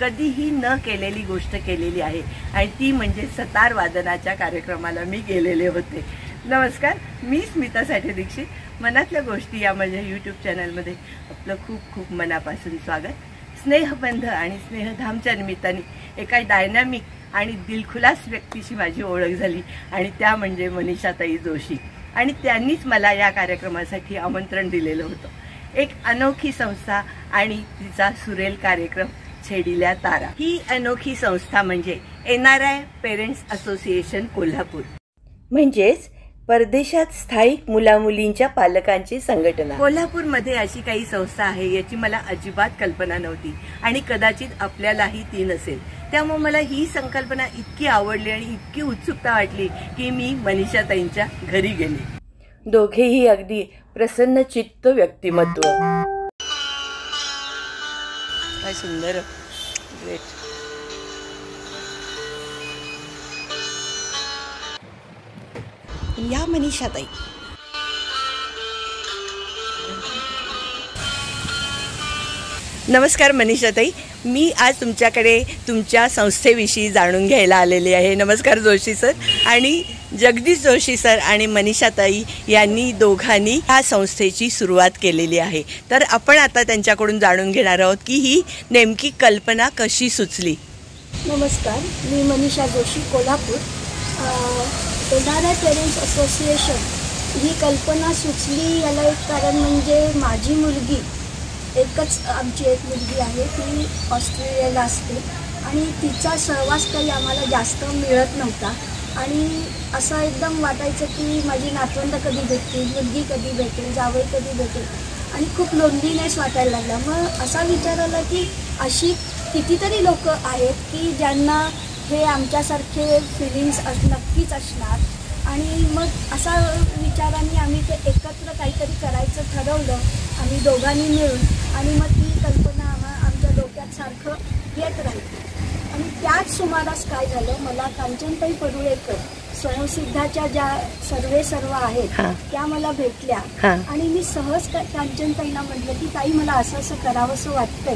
कधीही न केलेली गोष्ट केलेली आहे आणि ती म्हणजे सतार वादनाच्या कार्यक्रमाला मी गेलेले होते। नमस्कार, मी स्मिता साठे दीक्षित। मनातल्या गोष्टी या माझ्या यूट्यूब चॅनलमध्ये आपलं खूप खूप मनापासून स्वागत। स्नेहबंध आणि स्नेहधामच्या निमित्ताने एका डायनामिक आणि दिलखुलास व्यक्तीशी माझी ओळख झाली आणि त्या म्हणजे मनीषाताई जोशी। आणि त्यांनीच मला या कार्यक्रमासाठी आमंत्रण दिलेलं होतं। एक अनोखी संस्था आणि तिचा सुरेल कार्यक्रम छेडिल्या तारा। ही अनोखी संस्था म्हणजे NRI पेरेंट्स असोसिएशन कोल्हापूर, म्हणजेच परदेशात स्थायिक मुलामुलींच्या पालकांची संघटना। कोल्हापूरमध्ये अशी काही संस्था आहे याची मला अजिबात कल्पना नव्हती आणि कदाचित आपल्यालाही ती नसेल। त्यामुळे मला ही संकल्पना इतकी आवडली आणि इतकी उत्सुकता वाटली की मी मनीषाताईंच्या घरी गेले। दोघेही अगदी प्रसन्न चित्त व्यक्तिमत्व। काय सुंदर, ग्रेट। या मनीषाताई, नमस्कार मनीषाताई, मी आज तुमच्याकडे तुमच्या संस्थेविषयी जाणून घ्यायला आलेले आहे। नमस्कार जोशी सर आणि जगदीश जोशी सर आणि मनीषाताई यांनी दोघांनी ह्या संस्थेची सुरुवात केलेली आहे। तर आपण आता त्यांच्याकडून जाणून घेणार आहोत की ही नेमकी कल्पना कशी सुचली। नमस्कार, मी Manisha Joshi, Kolhapur. NRI parents association ही कल्पना सुचली याला एक कारण म्हणजे माझी मुलगी, एकच आमची एक मुलगी आहे, ती ऑस्ट्रेलियाला असते आणि तिचा सहवास काही आम्हाला जास्त मिळत नव्हता आणि असं एकदम वाटायचं की माझी नातवंड कधी भेटतील, मुलगी कधी भेटेल, जावई कधी भेटेल आणि खूप लोनलीनेस वाटायला लागला। मग असा विचार आला की अशी कितीतरी लोक आहेत की ज्यांना हे आमच्यासारखे फिलिंग्स नक्कीच असणार आणि मग असा विचारांनी आम्ही ते एकत्र काहीतरी करायचं ठरवलं आम्ही दोघांनी मिळून आणि मग ती कल्पना आमच्या डोक्यात सारखं येत राहिली। आणि त्याच सुमारास काय झालं, मला कांचनताई परुळेकर स्वयंसिद्धाच्या ज्या सर्व आहेत त्या मला भेटल्या आणि मी सहज कांचनताईंना म्हटलं की ताई मला असं असं करावंसं वाटतंय।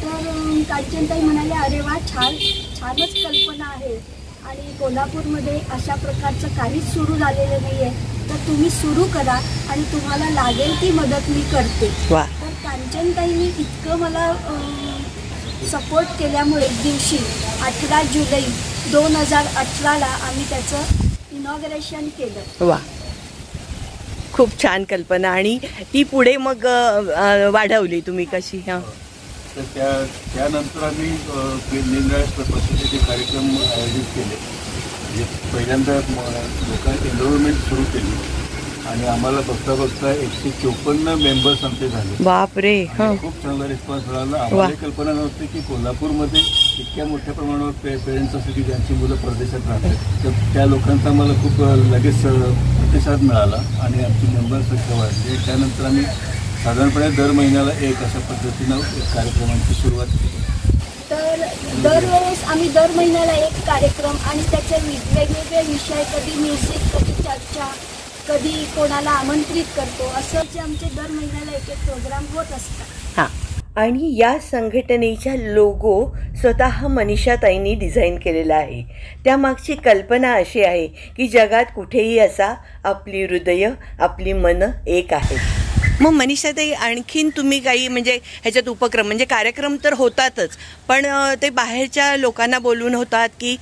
तर कांचनताई म्हणाल्या, अरे वा, छानच कल्पना आहे आणि कोल्हापूरमध्ये अशा प्रकारचं काहीच सुरू झालेलं नाही आहे, तर तुम्ही सुरू करा आणि तुम्हाला लागेल ती मदत मी करते। तर कांचनताईंनी इतकं मला सपोर्ट केल्यामुळे एक दिवशी 18 जुलै 2018ला आम्ही त्याचं इनॉग्रेशन केलं। वा, खूप छान कल्पना। आणि ती पुढे मग वाढवली तुम्ही कशी? तर त्यानंतर आम्ही निरनिराळ्या पद्धतीचे कार्यक्रम आयोजित केले। म्हणजे पहिल्यांदा लोकांनी एनरोलमेंट सुरू केली आणि आम्हाला बघता 154 मेंबर्स आमचे झाले। बापरे, खूप चांगला रिस्पॉन्स मिळाला। आम्हाला कल्पना नव्हती की कोल्हापूरमध्ये इतक्या मोठ्या प्रमाणावर पेरेंट्स असतील की ज्यांची मुलं परदेशात राहतात, तर त्या लोकांचा आम्हाला खूप लगेच प्रतिसाद मिळाला आणि आमची मेंबर्स संख्या वाढली। त्यानंतर आम्ही साधारणपणे दर महिन्याला एक अशा पद्धतीनं कार्यक्रमांची सुरुवात केली। तर दरवेळेस आम्ही दर महिन्याला एक कार्यक्रम आणि त्याचे वेगवेगळे विषय, कधी म्युझिक, कधी चर्चा, कधी कोणाला आमंत्रित करतो, असं आमचे दर महिन्याला एक प्रोग्राम होत असतात। आणि या संघटनेचा लोगो स्वतः मनीषाताईंनी डिझाईन केलेला आहे। त्यामागची कल्पना अशी आहे की जगात कुठेही असा आपली हृदय, आपली मन एक आहेत। मग मनीषाताई, आणखीन तुम्ही काही म्हणजे ह्याच्यात उपक्रम, म्हणजे कार्यक्रम तर होतातच, पण ते बाहेरच्या लोकांना बोलून होतात की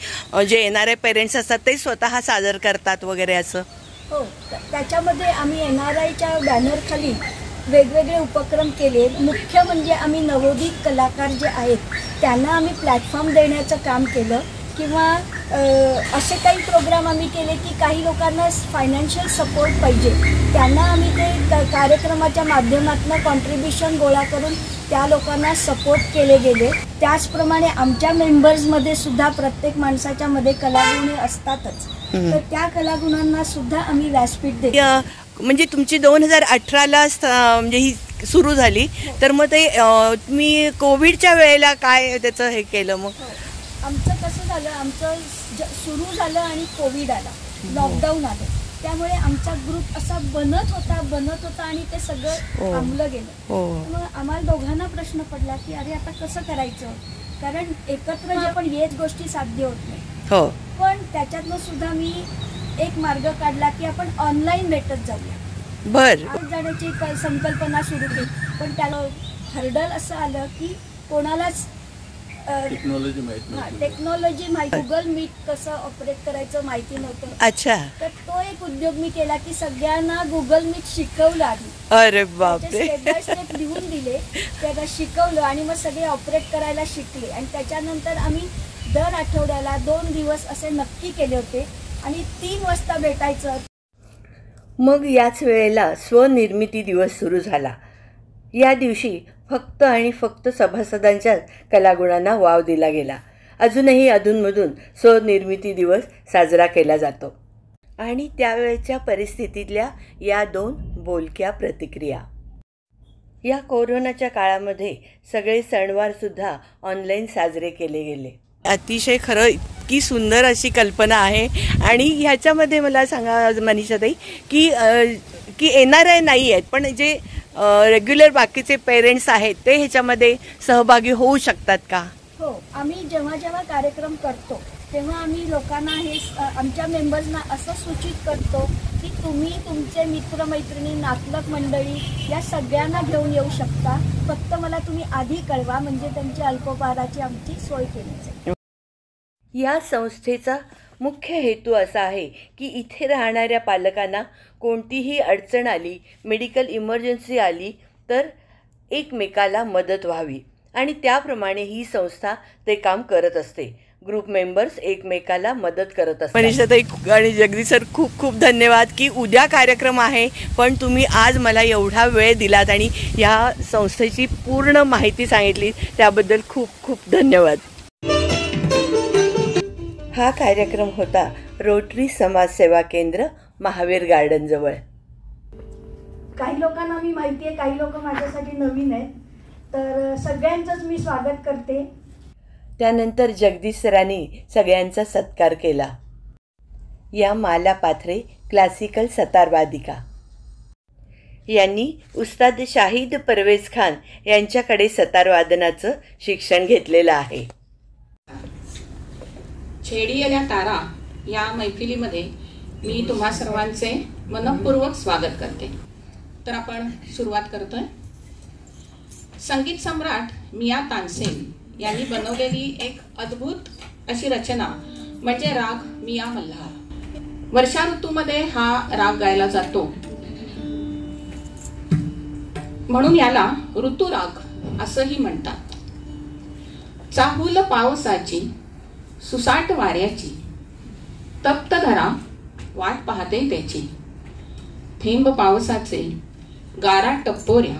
जे NRI पेरेंट्स असतात ते स्वतः सादर करतात वगैरे असं? हो, त्याच्यामध्ये आम्ही NRIच्या बॅनरखाली वेगवेगळे उपक्रम केले। मुख्य म्हणजे आम्ही नवोदित कलाकार जे आहेत त्यांना आम्ही प्लॅटफॉर्म देण्याचं काम केलं किंवा असे काही प्रोग्राम आम्ही केले की काही लोकांना फायनान्शियल सपोर्ट पाहिजे, त्यांना आम्ही ते कार्यक्रमाच्या माध्यमातून कॉन्ट्रीब्युशन गोळा करून त्या लोकांना सपोर्ट केले गेले। त्याचप्रमाणे आमच्या मेंबर्समध्ये सुद्धा प्रत्येक माणसाच्या मध्ये कलागुणे असतातच, तर त्या कलागुणांना सुद्धा आम्ही व्यासपीठ देतो। म्हणजे तुमची 2018ला म्हणजे ही सुरू झाली, तर मग ते तुम्ही कोविडच्या वेळेला काय त्याचं हे केलं? मग आमचं कसं झालं, आमचं सुरू झालं आणि कोविड आला, लॉकडाऊन आलं, त्यामुळे आमचा ग्रुप असा बनत होता आणि ते सगळं थांबलं गेलं। मग आम्हाला दोघांना प्रश्न पडला की अरे आता कसं करायचं, कारण एकत्र जे पण येत गोष्टी साध्य होत नाही. हो. पण त्याच्यातनं सुद्धा मी एक मार्ग काढला की आपण ऑनलाईन भेटत जाऊया. बर. आज जाण्याची संकल्पना सुरू केली, पण त्याला हर्डल असं आलं की कोणालाच टेक्नॉलॉजी माहिती, गुगल मीट कसं ऑपरेट करायचं माहिती नव्हतं. अच्छा. तर तो एक उद्योग मी केला की सगळ्यांना गुगल मीट शिकवलं आधी. अरे बापरे. स्टेप बाय स्टेप लिहून दिले, त्याला शिकवलं आणि मग सगळे ऑपरेट करायला शिकले. आणि त्याच्यानंतर आम्ही दर आठवड्याला 2 दिवस असे नक्की केले होते आणि 3 वाजता भेटायचं. मग याच वेळेला स्वनिर्मिती दिवस सुरू झाला. या दिवशी फक्त आणि फक्त सभासदांच्याच कलागुणांना वाव दिला गेला. अजूनही अधूनमधून स्वनिर्मिती दिवस साजरा केला जातो. आणि त्यावेळच्या परिस्थितीतल्या या 2 बोलक्या प्रतिक्रिया. या कोरोनाच्या काळामध्ये सगळे सणवारसुद्धा ऑनलाईन साजरे केले गेले. अतिशय खरं इतकी सुंदर अशी कल्पना आहे. आणि ह्याच्यामध्ये मला सांगा मनीषाताई की येणारे नाही आहेत, पण जे रेग्युलर बाकीचे पेरेंट्स आहेत ते ह्याच्यामध्ये सहभागी होऊ शकतात का? हो, आम्ही जेव्हा कार्यक्रम करतो तेव्हा आम्ही लोकांना हे आमच्या मेंबर्सना असं सूचित करतो की तुम्ही तुमचे मित्रमैत्रिणी, नातलग मंडळी या सगळ्यांना घेऊन येऊ शकता. फक्त मला तुम्ही आधी कळवा, म्हणजे त्यांची अल्पोपहाराची आमची सोय केली जाईल. या संस्थेचा मुख्य हेतू असा आहे की इथे राहणाऱ्या पालकांना कोणतीही अडचण आली, मेडिकल इमर्जन्सी आली तर एकमेकाला मदत व्हावी. आणि त्याप्रमाणे ही संस्था ते काम करत असते. ग्रुप मेंबर्स एकमेकाला मदत करत असतात. मनीषाताई आणि जगदीश सर, खूप खूप धन्यवाद की उद्या कार्यक्रम आहे, पण तुम्ही आज मला एवढा वेळ दिलात आणि या संस्थेची पूर्ण माहिती सांगितली, त्याबद्दल खूप खूप धन्यवाद. हा कार्यक्रम होता रोटरी समाजसेवा केंद्र, महावीर गार्डन जवळ. काही लोकांना मी माहिती आहे, काही लोक माझ्यासाठी नवीन आहेत, तर सगळ्यांचंच मी स्वागत करते. त्यानंतर जगदीश सरांनी सगळ्यांचा सत्कार केला. या माला पाथरे क्लासिकल सतारवादिका. यांनी उस्ताद शाहिद परवेज खान यांच्याकडे सतारवादनाचं शिक्षण घेतलेलं आहे. छेडी आल्या तारा या मैफिलीमध्ये मी तुम्हा सर्वांचे मनपूर्वक स्वागत करते. तर आपण सुरुवात करतोय. संगीत सम्राट मिया तानसेन यांनी बनवलेली एक अद्भुत अशी रचना म्हणजे राग मिया मल्हार. वर्षा ऋतूमध्ये हा राग गायला जातो, म्हणून याला ऋतुराग असंही म्हणतात. चाहूल पावसाची, सुसाट वाऱ्याची, तप्त धरा वाट पाहते त्याची. थेंब पावसाचे, गारा टप्पोऱ्या,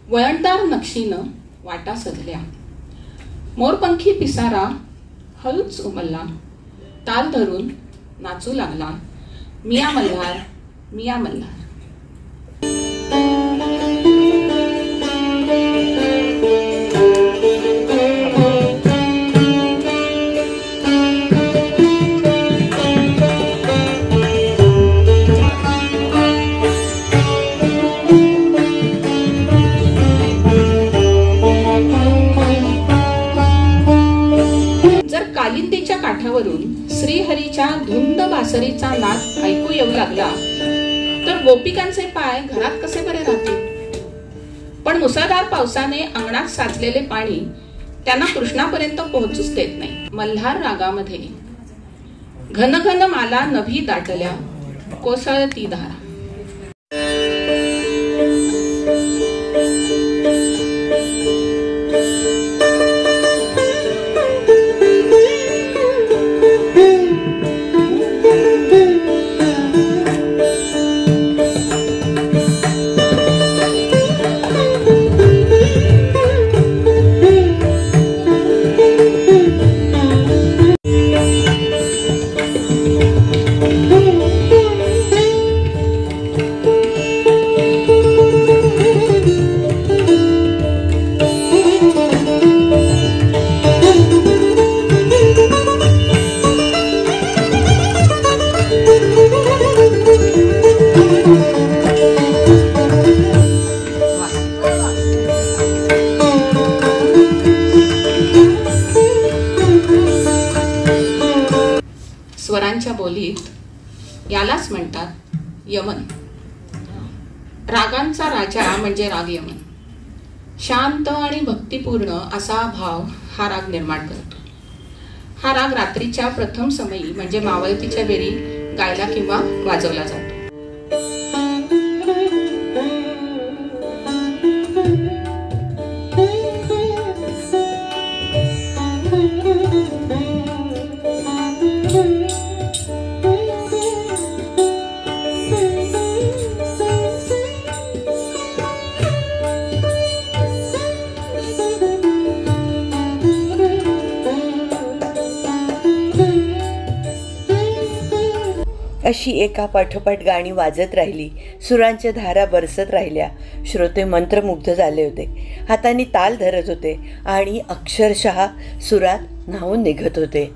वळणदार नक्षीनं वाटा सजल्या. मोरपंखी पिसारा हळूच उमलला, ताल धरून नाचू लागला. मिया मल्हार, मिया मल्हार. कालिंदीच्या काठावरून श्रीहरीच्या धुंद बासरीचा नाद ऐकू येऊ लागला तर गोपिकांचे पाय घरात कसे बरे राहतील. पण मुसळधार पावसाने अंगणात साचलेले पाणी त्यांना कृष्णापर्यंत पोहोचूच देत नाही. मल्हार रागामध्ये घन घन माला नभी दाटल्या, कोसळती धारा. यालाच म्हणतात यमन. रागांचा राजा म्हणजे राग यमन. शांत आणि भक्तिपूर्ण असा भाव हा राग निर्माण करतो. हा राग रात्रीच्या प्रथम समयी म्हणजे मावळतीच्या वेळी गायला किंवा वाजवला जातो. अशी एका पाठोपाठ गाणी वाजत राहिली. सुरांच्या धारा बरसत राहिल्या. श्रोते मंत्रमुग्ध झाले होते. हाताने ताल धरत होते आणि अक्षरशः सुरात न्हावून निघत होते.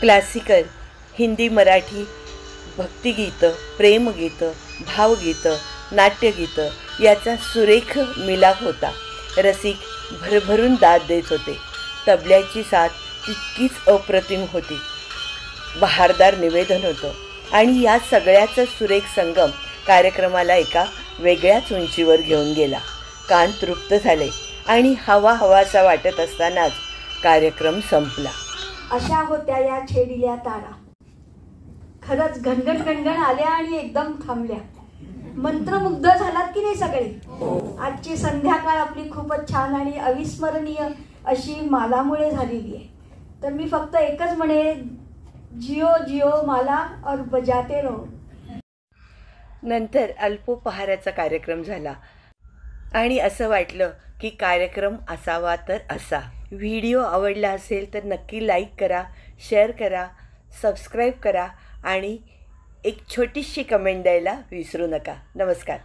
क्लासिकल, हिंदी, मराठी भक्तिगीतं, प्रेमगीतं, भावगीतं, नाट्यगीतं याचा सुरेख मिलाफ होता. रसिक भरभरून दाद देत होते. तबल्याची साथ तितकीच अप्रतिम होती. बहारदार निवेदन होतं आणि या सगळ्याचा सुरेख संगम कार्यक्रमाला एका वेगळ्याच उंचीवर घेऊन गेला. कान तृप्त झाले आणि हवा हवासा वाटत असतानाच कार्यक्रम संपला. अशा होत्या या छेडिल्या तारा. खरंच घनघन घनघन आल्या आणि एकदम थांबल्या. मंत्रमुग्ध झालात की नाही सगळे? आजची संध्याकाळ आपली खूपच छान आणि अविस्मरणीय अशी मालामुळे झालेली आहे. तर मी फक्त एकच म्हणेन, जियो जियो माला और बजाते रहो. नंतर अल्पोपहाराचा कार्यक्रम झाला आणि असं वाटलं की कार्यक्रम असावा तर असा. व्हिडिओ आवडला असेल तर नक्की लाईक करा, शेअर करा, सबस्क्राईब करा आणि एक छोटीशी कमेंट द्यायला विसरू नका. नमस्कार.